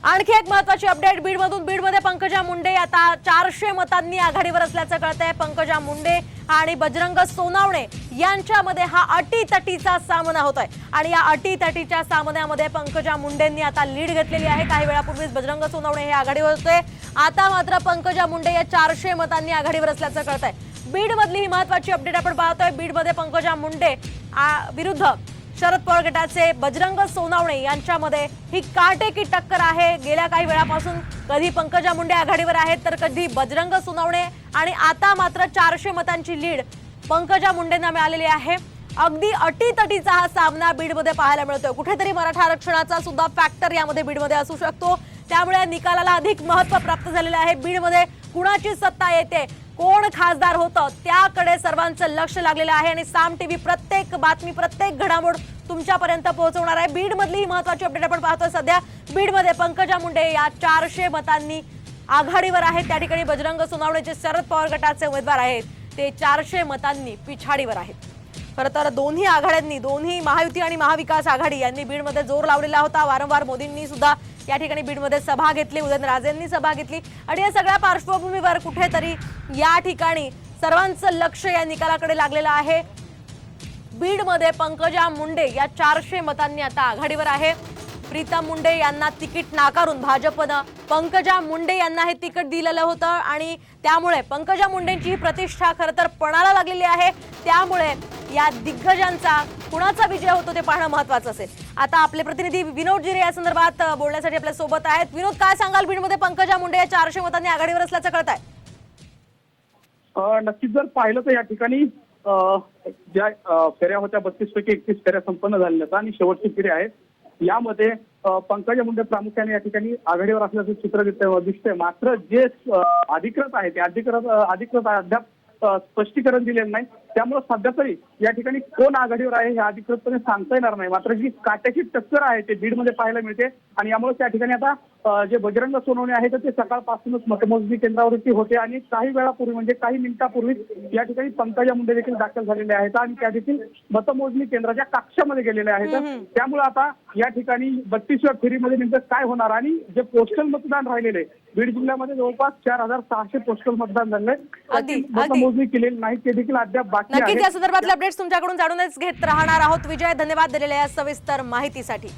आणखी एक महत्त्वाची अपडेट बीडमध्ये पंकजा मुंडे आता 400 मतांनी आघाडीवर असल्याचं कळतंय। पंकजा मुंडे आणि बजरंग सोनावणे यांच्यामध्ये हा अटीतटीचा सामना होतोय आणि या अटीतटीच्या सामन्यामध्ये पंकजा मुंडेंनी आता लीड घेतलेली आहे। काही वेळापूर्वीच बजरंग सोनावणे हे आघाडीवर होते, आता मात्र पंकजा मुंडे या 400 मतांनी आघाडीवर असल्याचं कळतंय। बीडमधली ही महत्त्वाची अपडेट आपण पाहतोय। बीडमध्ये पंकजा मुंडे विरुद्ध शरद पवार गटाचे बजरंग सोनावणे यांच्यामध्ये ही काटेकी टक्कर आहे। गेल्या काही वेळापासून कधी पंकजा मुंडे आघाडीवर आहेत तर कधी बजरंग सोनावणे, आणि आता मात्र 400 मतांची लीड पंकजा मुंडेंना मिळालेली आहे। अगदी अटीतटीचा हा सामना बीडमध्ये पाहायला मिळतोय। कुठेतरी मराठा आरक्षणाचा सुद्धा फॅक्टर यामध्ये बीडमध्ये असू शकतो, त्यामुळे निकालाला अधिक महत्त्व प्राप्त झालेलं आहे। बीडमध्ये कुणाची सत्ता येते, कोण खासदार होतं त्याकडे सर्वांचं लक्ष लागलेलं आहे आणि साम टीव्ही प्रत्येक बातमी प्रत्येक घडामोड तुमच्यापर्यंत पोहोचवणार आहे। बीडमधली ही महत्त्वाची अपडेट आपण पाहतोय। सध्या बीडमध्ये पंकजा मुंडे या 400 मतांनी आघाडीवर आहेत। त्या ठिकाणी बजरंग सोनावणे जे शरद पवार गटाचे उमेदवार आहेत ते 400 मतांनी पिछाडीवर आहेत। खरं तर दोन्ही आघाड्यांनी, दोन्ही महायुती आणि महाविकास आघाडी यांनी बीडमध्ये जोर लावलेला होता। वारंवार मोदींनी सुद्धा या ठिकाणी बीडमध्ये सभा घेतली, उदयनराजेंनी सभा घेतली आणि या सगळ्या पार्श्वभूमीवर कुठेतरी या ठिकाणी सर्वांचं लक्ष या निकालाकडे लागलेलं आहे। बीडमध्ये पंकजा मुंडे या 400 मतांनी आता आघाडीवर आहे। प्रीतम मुंडे यांना तिकीट नाकारून भाजपनं पंकजा मुंडे यांना हे तिकीट दिलेलं होतं आणि त्यामुळे पंकजा मुंडेंची ही प्रतिष्ठा खरं तर पणाला लागलेली आहे। त्यामुळे या दिग्गजांचा कुणाचा विजय होतो ते पाहणं महत्त्वाचं असेल। आता आपले प्रतिनिधी विनोद जिरे या संदर्भात बोलण्यासाठी आपल्या सोबत आहेत। विनोद, काय सांगाल, बीडमध्ये पंकजा मुंडे या 400 मतांनी आघाडीवर असल्याचं कळतंय? नक्कीच जर पाहिलं तर या ठिकाणी ज्या फेऱ्या होत्या 32 पैकी 31 फेऱ्या संपन्न झालेल्या आहेत आणि शेवटची फेरी आहे यामध्ये पंकजा मुंडे प्रामुख्याने या ठिकाणी आघाडीवर असल्याचं चित्र दिसतंय। मात्र जे अधिकृत आहे ते अधिकृत अद्याप स्पष्टीकरण दिलेलं नाही, त्यामुळे सध्या तरी या ठिकाणी कोण आघाडीवर आहे हे अधिकृतपणे सांगता येणार नाही। मात्र जी काट्याची टक्कर आहे ते बीडमध्ये पाहायला मिळते आणि यामुळे त्या ठिकाणी आता जे बजरंग सोनवणे आहेत ते सकाळपासूनच मतमोजणी केंद्रावरती होते आणि काही वेळापूर्वी म्हणजे काही मिनिटापूर्वी या ठिकाणी पंकजा मुंडे देखील दाखल झालेले आहेत आणि त्या देखील मतमोजणी केंद्राच्या कक्षामध्ये गेलेले आहेत। त्यामुळे आता या ठिकाणी 32व्या फेरीमध्ये नेमकं काय होणार आणि जे पोस्टल मतदान राहिलेले बीड जिल्ह्यामध्ये जवळपास 4600 पोस्टल मतदान झाले, मतमोजणी केलेली नाही ते देखील अद्याप बाकी आहे। नक्कीच या संदर्भातले अपडेट्स तुमच्याकडून जाणूनच घेत राहणार आहोत। विजय, धन्यवाद दिलेल्या या सविस्तर माहितीसाठी।